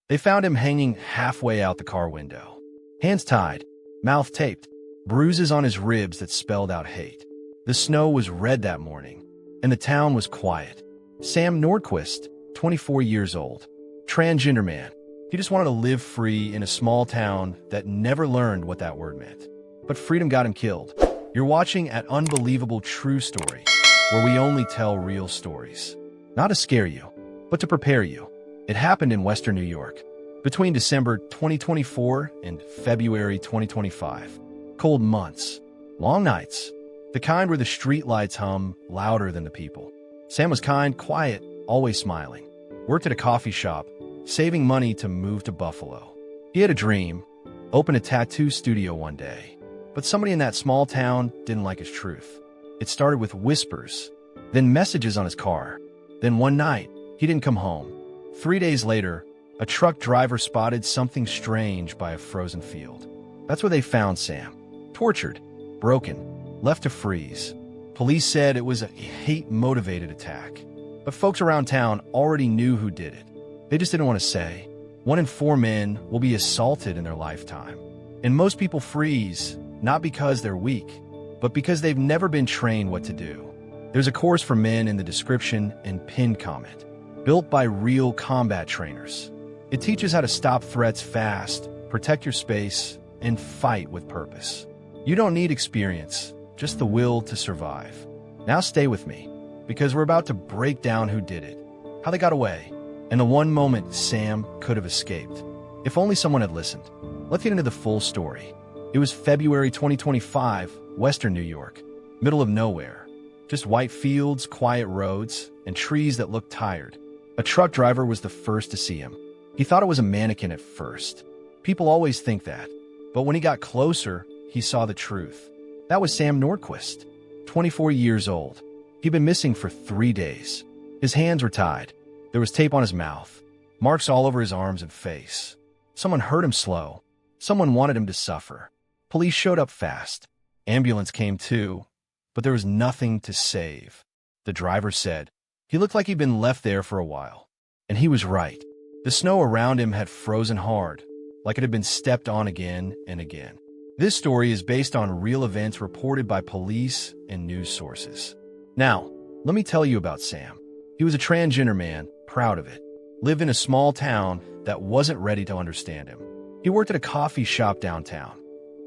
They found him hanging halfway out the car window. Hands tied, mouth taped, bruises on his ribs that spelled out hate. The snow was red that morning, and the town was quiet. Sam Nordquist, 24 years old, transgender man. He just wanted to live free in a small town that never learned what that word meant. But freedom got him killed. You're watching At Unbelievable True Story, where we only tell real stories. Not to scare you, but to prepare you. It happened in Western New York, between December 2024 and February 2025. Cold months, long nights, the kind where the streetlights hum louder than the people. Sam was kind, quiet, always smiling. Worked at a coffee shop, saving money to move to Buffalo. He had a dream, open a tattoo studio one day. But somebody in that small town didn't like his truth. It started with whispers, then messages on his car. Then one night, he didn't come home. 3 days later, a truck driver spotted something strange by a frozen field. That's where they found Sam. Tortured, broken, left to freeze. Police said it was a hate-motivated attack. But folks around town already knew who did it. They just didn't want to say. 1 in 4 men will be assaulted in their lifetime. And most people freeze, not because they're weak, but because they've never been trained what to do. There's a course for men in the description and pinned comment, built by real combat trainers. It teaches how to stop threats fast, protect your space, and fight with purpose. You don't need experience, just the will to survive. Now stay with me, because we're about to break down who did it, how they got away, and the one moment Sam could have escaped. If only someone had listened. Let's get into the full story. It was February 2025, Western New York, middle of nowhere. Just white fields, quiet roads, and trees that looked tired. A truck driver was the first to see him. He thought it was a mannequin at first. People always think that. But when he got closer, he saw the truth. That was Sam Nordquist, 24 years old. He'd been missing for 3 days. His hands were tied. There was tape on his mouth, marks all over his arms and face. Someone hurt him slow. Someone wanted him to suffer. Police showed up fast. Ambulance came too, but there was nothing to save. The driver said he looked like he'd been left there for a while. And he was right. The snow around him had frozen hard, like it had been stepped on again and again. This story is based on real events reported by police and news sources. Now, let me tell you about Sam. He was a transgender man, proud of it. Lived in a small town that wasn't ready to understand him. He worked at a coffee shop downtown,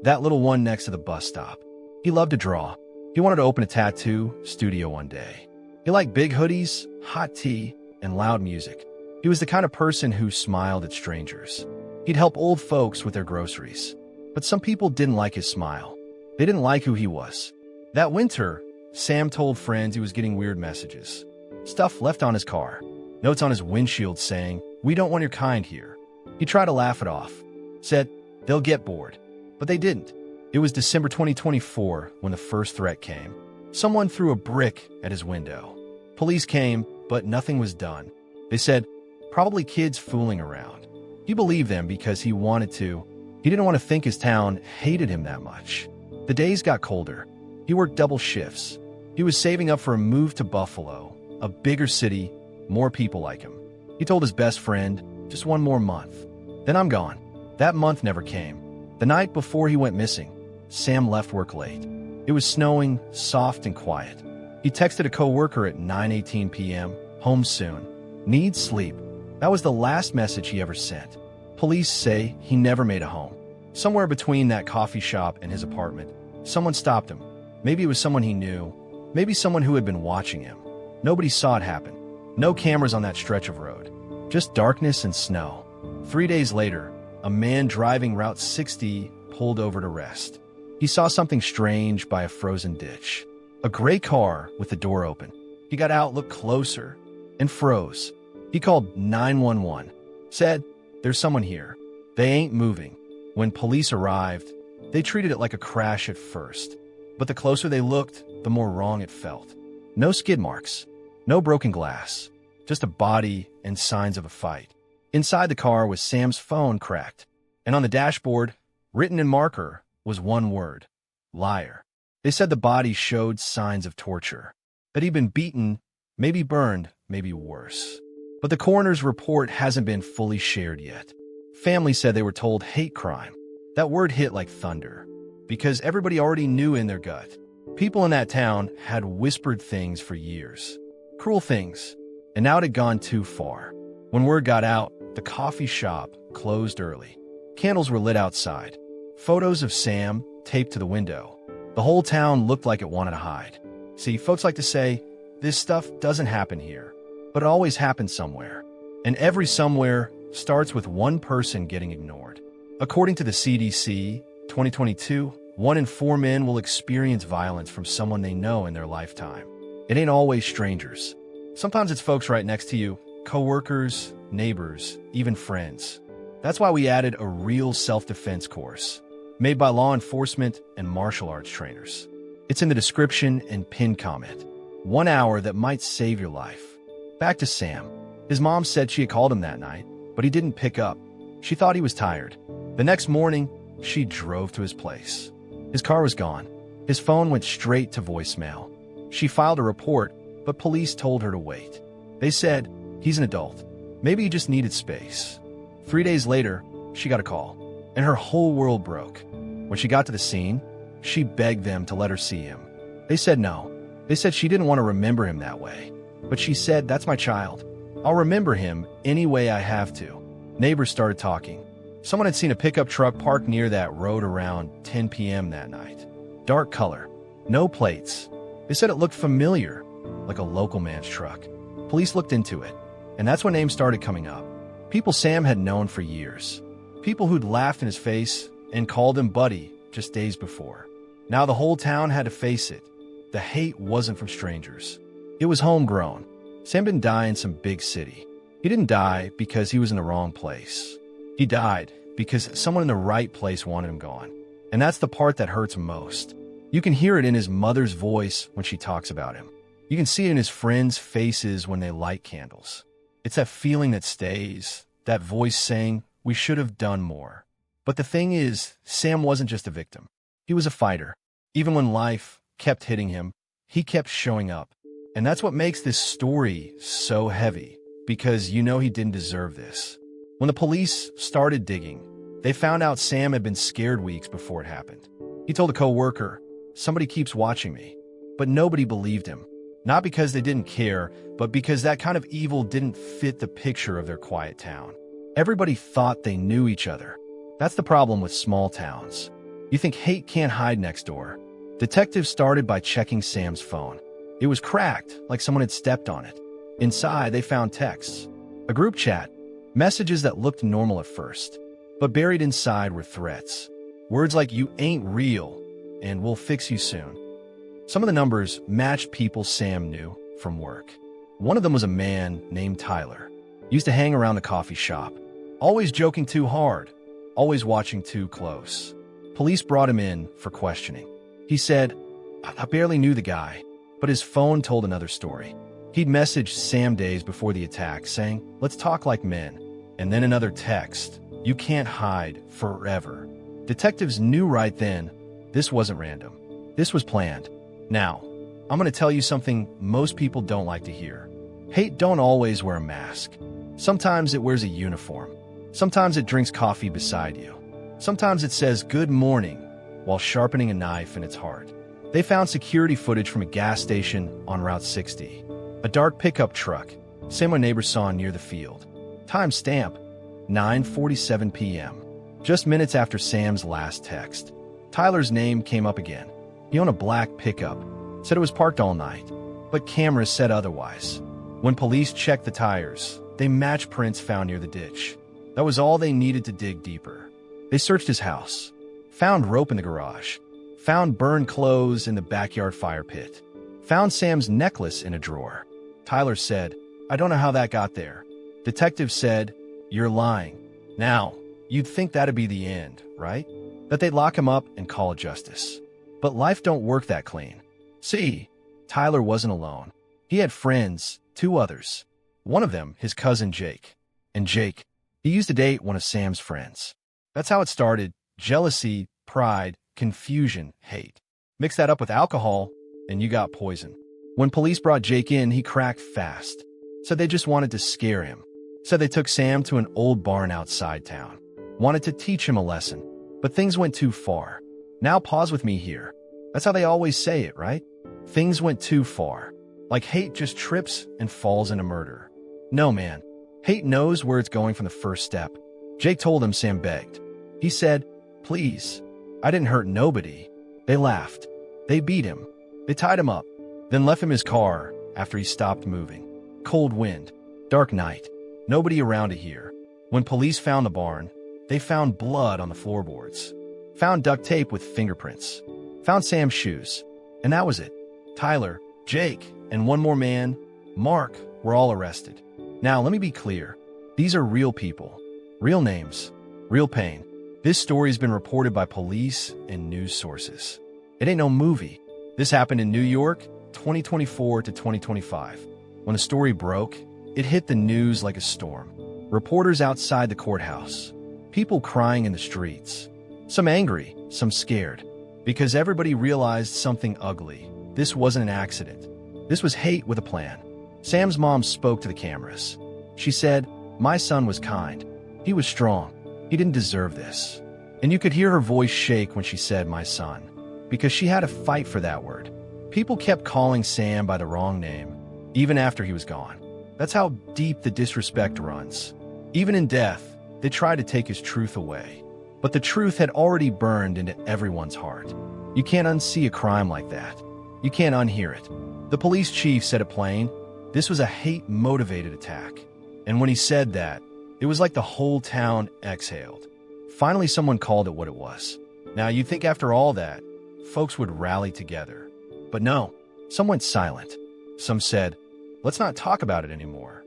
that little one next to the bus stop. He loved to draw. He wanted to open a tattoo studio one day. He liked big hoodies, hot tea, and loud music. He was the kind of person who smiled at strangers. He'd help old folks with their groceries. But some people didn't like his smile. They didn't like who he was. That winter, Sam told friends he was getting weird messages. Stuff left on his car. Notes on his windshield saying, "We don't want your kind here." He tried to laugh it off. Said, "They'll get bored." But they didn't. It was December 2024 when the first threat came. Someone threw a brick at his window. Police came, but nothing was done. They said, probably kids fooling around. He believed them because he wanted to. He didn't want to think his town hated him that much. The days got colder. He worked double shifts. He was saving up for a move to Buffalo, a bigger city, more people like him. He told his best friend, just 1 more month. Then I'm gone. That month never came. The night before he went missing, Sam left work late. It was snowing, soft and quiet. He texted a coworker at 9:18 p.m., home soon. Need sleep. That was the last message he ever sent. Police say he never made it home. Somewhere between that coffee shop and his apartment, someone stopped him. Maybe it was someone he knew. Maybe someone who had been watching him. Nobody saw it happen. No cameras on that stretch of road. Just darkness and snow. 3 days later, a man driving Route 60 pulled over to rest. He saw something strange by a frozen ditch. A gray car with the door open. He got out, looked closer, and froze. He called 911. Said, "There's someone here. They ain't moving." When police arrived, they treated it like a crash at first. But the closer they looked, the more wrong it felt. No skid marks. No broken glass. Just a body and signs of a fight. Inside the car was Sam's phone cracked. And on the dashboard, written in marker, was one word: liar. They said the body showed signs of torture. That he'd been beaten, maybe burned, maybe worse. But the coroner's report hasn't been fully shared yet. Family said they were told hate crime. That word hit like thunder, because everybody already knew in their gut. People in that town had whispered things for years. Cruel things. And now it had gone too far. When word got out, the coffee shop closed early. Candles were lit outside. Photos of Sam taped to the window. The whole town looked like it wanted to hide. See, folks like to say, this stuff doesn't happen here, but it always happens somewhere. And every somewhere starts with one person getting ignored. According to the CDC, 2022, 1 in 4 men will experience violence from someone they know in their lifetime. It ain't always strangers. Sometimes it's folks right next to you, coworkers, neighbors, even friends. That's why we added a real self-defense course, made by law enforcement and martial arts trainers. It's in the description and pinned comment. 1 hour that might save your life. Back to Sam. His mom said she had called him that night, but he didn't pick up. She thought he was tired. The next morning, she drove to his place. His car was gone. His phone went straight to voicemail. She filed a report, but police told her to wait. They said, he's an adult. Maybe he just needed space. 3 days later, she got a call, and her whole world broke. When she got to the scene, she begged them to let her see him. They said no. They said she didn't want to remember him that way. But she said, that's my child. I'll remember him any way I have to. Neighbors started talking. Someone had seen a pickup truck parked near that road around 10 p.m. that night. Dark color, no plates. They said it looked familiar, like a local man's truck. Police looked into it, and that's when names started coming up. People Sam had known for years. People who'd laughed in his face and called him buddy just days before. Now the whole town had to face it. The hate wasn't from strangers. It was homegrown. Sam didn't die in some big city. He didn't die because he was in the wrong place. He died because someone in the right place wanted him gone. And that's the part that hurts most. You can hear it in his mother's voice when she talks about him. You can see it in his friends' faces when they light candles. It's that feeling that stays, that voice saying, we should have done more. But the thing is, Sam wasn't just a victim. He was a fighter. Even when life kept hitting him, he kept showing up. And that's what makes this story so heavy, because you know he didn't deserve this. When the police started digging, they found out Sam had been scared weeks before it happened. He told a coworker, somebody keeps watching me. But nobody believed him. Not because they didn't care, but because that kind of evil didn't fit the picture of their quiet town. Everybody thought they knew each other. That's the problem with small towns. You think hate can't hide next door. Detectives started by checking Sam's phone. It was cracked, like someone had stepped on it. Inside, they found texts, a group chat, messages that looked normal at first. But buried inside were threats. Words like, you ain't real, and we'll fix you soon. Some of the numbers matched people Sam knew from work. One of them was a man named Tyler. He used to hang around the coffee shop, always joking too hard, always watching too close. Police brought him in for questioning. He said, I barely knew the guy, but his phone told another story. He'd messaged Sam days before the attack saying, let's talk like men. And then another text, you can't hide forever. Detectives knew right then, this wasn't random. This was planned. Now, I'm going to tell you something most people don't like to hear. Hate don't always wear a mask. Sometimes it wears a uniform. Sometimes it drinks coffee beside you. Sometimes it says good morning while sharpening a knife in its heart. They found security footage from a gas station on Route 60. A dark pickup truck, same one neighbors saw near the field. Time stamp, 9:47 p.m. Just minutes after Sam's last text. Tyler's name came up again. He owned a black pickup, said it was parked all night, but cameras said otherwise. When police checked the tires, they matched prints found near the ditch. That was all they needed to dig deeper. They searched his house, found rope in the garage, found burned clothes in the backyard fire pit, found Sam's necklace in a drawer. Tyler said, I don't know how that got there. Detective said, you're lying. Now, you'd think that'd be the end, right? That they'd lock him up and call it justice. But life don't work that clean. See, Tyler wasn't alone. He had friends, 2 others. One of them, his cousin Jake. And Jake, he used to date one of Sam's friends. That's how it started. Jealousy, pride, confusion, hate. Mix that up with alcohol, and you got poison. When police brought Jake in, he cracked fast. Said they just wanted to scare him. Said they took Sam to an old barn outside town. Wanted to teach him a lesson. But things went too far. Now pause with me here. That's how they always say it, right? Things went too far. Like hate just trips and falls into murder. No, man. Hate knows where it's going from the first step. Jake told him. Sam begged. He said, "Please. I didn't hurt nobody." They laughed. They beat him. They tied him up. Then left him his car after he stopped moving. Cold wind. Dark night. Nobody around to hear. When police found the barn, they found blood on the floorboards. Found duct tape with fingerprints. Found Sam's shoes. And that was it. Tyler, Jake, and one more man, Mark, were all arrested. Now, let me be clear. These are real people. Real names. Real pain. This story's been reported by police and news sources. It ain't no movie. This happened in New York, 2024 to 2025. When the story broke, it hit the news like a storm. Reporters outside the courthouse. People crying in the streets. Some angry, some scared. Because everybody realized something ugly. This wasn't an accident. This was hate with a plan. Sam's mom spoke to the cameras. She said, "My son was kind. He was strong. He didn't deserve this." And you could hear her voice shake when she said "my son," because she had to fight for that word. People kept calling Sam by the wrong name, even after he was gone. That's how deep the disrespect runs. Even in death, they tried to take his truth away. But the truth had already burned into everyone's heart. You can't unsee a crime like that. You can't unhear it. The police chief said it plain. This was a hate-motivated attack. And when he said that, it was like the whole town exhaled. Finally, someone called it what it was. Now, you'd think after all that, folks would rally together. But no, some went silent. Some said, "Let's not talk about it anymore."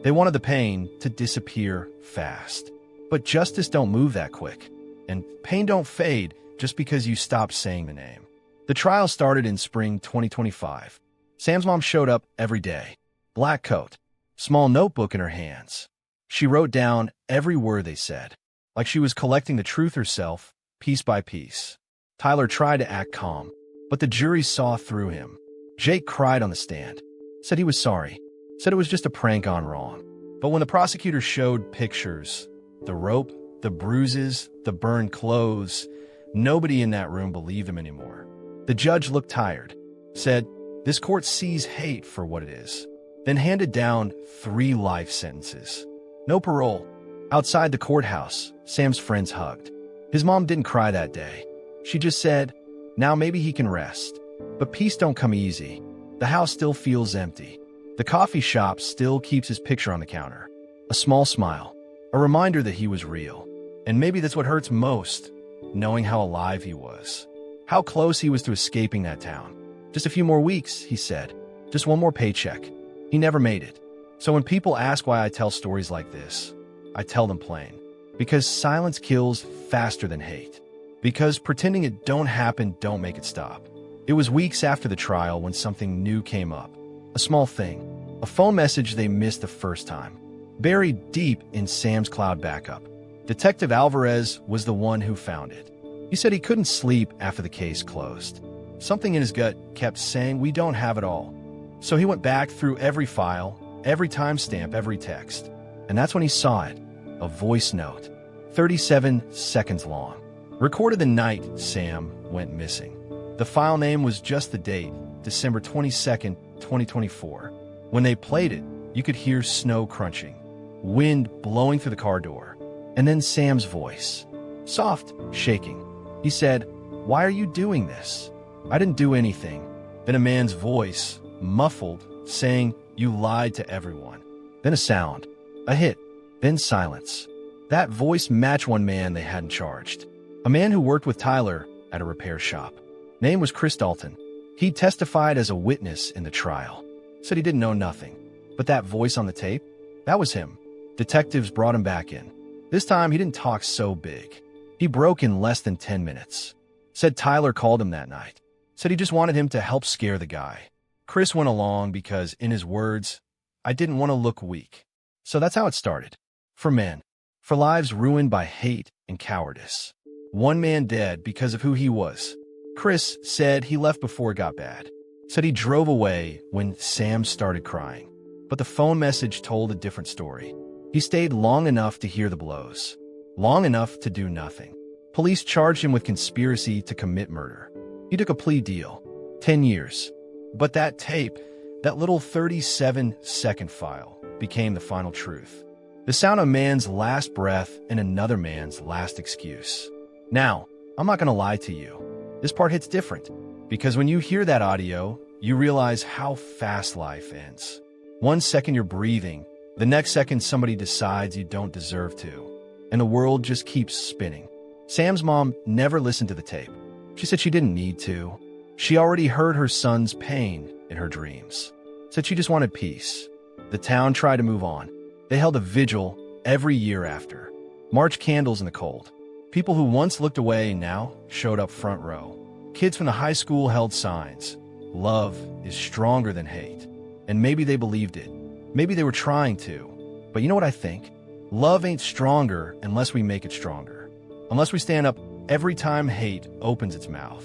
They wanted the pain to disappear fast. But justice don't move that quick. And pain don't fade just because you stop saying the name. The trial started in spring 2025. Sam's mom showed up every day. Black coat, small notebook in her hands. She wrote down every word they said, like she was collecting the truth herself, piece by piece. Tyler tried to act calm, but the jury saw through him. Jake cried on the stand, said he was sorry, said it was just a prank gone wrong. But when the prosecutor showed pictures, the rope, the bruises, the burned clothes, nobody in that room believed him anymore. The judge looked tired, said, "This court sees hate for what it is," then handed down 3 life sentences. No parole. Outside the courthouse, Sam's friends hugged. His mom didn't cry that day. She just said, "Now maybe he can rest." But peace don't come easy. The house still feels empty. The coffee shop still keeps his picture on the counter. A small smile. A reminder that he was real. And maybe that's what hurts most, knowing how alive he was. How close he was to escaping that town. Just a few more weeks, he said. Just one more paycheck. He never made it. So when people ask why I tell stories like this, I tell them plain. Because silence kills faster than hate. Because pretending it don't happen don't make it stop. It was weeks after the trial when something new came up. A small thing. A phone message they missed the first time. Buried deep in Sam's cloud backup. Detective Alvarez was the one who found it. He said he couldn't sleep after the case closed. Something in his gut kept saying we don't have it all. So he went back through every file, every timestamp, every text. And that's when he saw it. A voice note. 37 seconds long. Recorded the night Sam went missing. The file name was just the date, December 22nd, 2024. When they played it, you could hear snow crunching, wind blowing through the car door, and then Sam's voice. Soft, shaking. He said, "Why are you doing this?" "I didn't do anything." Then a man's voice, muffled, saying, "You lied to everyone." Then a sound, a hit, then silence. That voice matched one man they hadn't charged. A man who worked with Tyler at a repair shop. Name was Chris Dalton. He testified as a witness in the trial. Said he didn't know nothing. But that voice on the tape, that was him. Detectives brought him back in. This time he didn't talk so big. He broke in less than 10 minutes. Said Tyler called him that night. Said he just wanted him to help scare the guy. Chris went along because, in his words, "I didn't want to look weak." So that's how it started. For men. For lives ruined by hate and cowardice. One man dead because of who he was. Chris said he left before it got bad. Said he drove away when Sam started crying. But the phone message told a different story. He stayed long enough to hear the blows, long enough to do nothing. Police charged him with conspiracy to commit murder. He took a plea deal, 10 years. But that tape, that little 37-second file, became the final truth. The sound of a man's last breath and another man's last excuse. Now, I'm not going to lie to you. This part hits different, because when you hear that audio, you realize how fast life ends. 1 second you're breathing, the next second somebody decides you don't deserve to, and the world just keeps spinning. Sam's mom never listened to the tape. She said she didn't need to. She already heard her son's pain in her dreams. Said she just wanted peace. The town tried to move on. They held a vigil every year after. March candles in the cold. People who once looked away now showed up front row. Kids from the high school held signs. Love is stronger than hate. And maybe they believed it. Maybe they were trying to. But you know what I think? Love ain't stronger unless we make it stronger. Unless we stand up every time hate opens its mouth.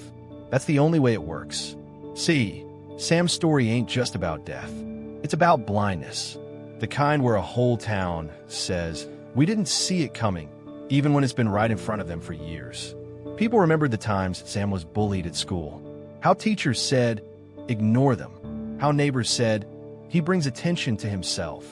That's the only way it works. See, Sam's story ain't just about death. It's about blindness. The kind where a whole town says, we didn't see it coming, even when it's been right in front of them for years. People remembered the times Sam was bullied at school. How teachers said, ignore them. How neighbors said, he brings attention to himself.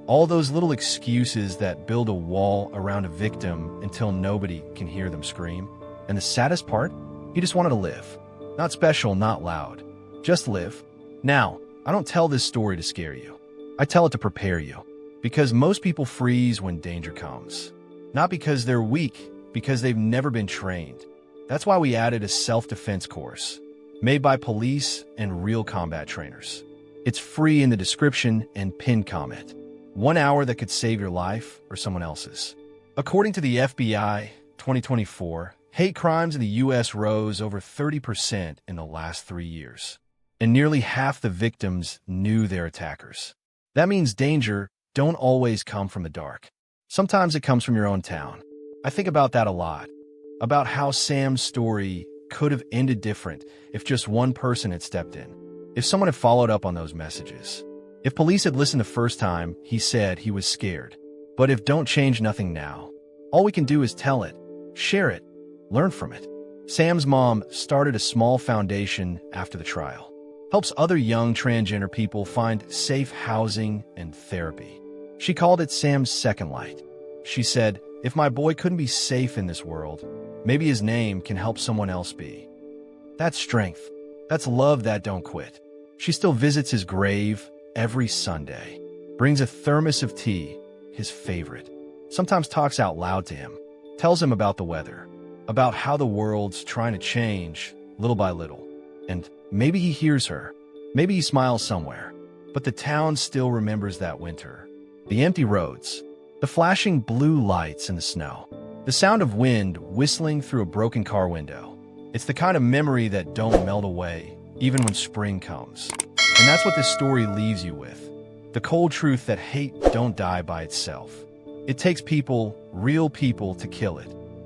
All those little excuses that build a wall around a victim until nobody can hear them scream. And the saddest part? He just wanted to live. Not special, not loud. Just live. Now, I don't tell this story to scare you. I tell it to prepare you. Because most people freeze when danger comes. Not because they're weak, because they've never been trained. That's why we added a self-defense course, made by police and real combat trainers. It's free in the description and pinned comment. 1 hour that could save your life or someone else's. According to the FBI, 2024, hate crimes in the U.S. rose over 30% in the last 3 years. And nearly half the victims knew their attackers. That means danger don't always come from the dark. Sometimes it comes from your own town. I think about that a lot. About how Sam's story could have ended different if just one person had stepped in. If someone had followed up on those messages. If police had listened the first time he said he was scared. But if don't change nothing now, all we can do is tell it, share it, learn from it. Sam's mom started a small foundation after the trial. Helps other young transgender people find safe housing and therapy. She called it Sam's Second Light. She said, if my boy couldn't be safe in this world, maybe his name can help someone else be. That's strength. That's love that don't quit. She still visits his grave every Sunday, brings a thermos of tea, his favorite, sometimes talks out loud to him, tells him about the weather, about how the world's trying to change little by little. And maybe he hears her, maybe he smiles somewhere, but the town still remembers that winter. The empty roads, the flashing blue lights in the snow, the sound of wind whistling through a broken car window. It's the kind of memory that don't melt away, even when spring comes. And that's what this story leaves you with. The cold truth that hate don't die by itself. It takes people, real people, to kill it.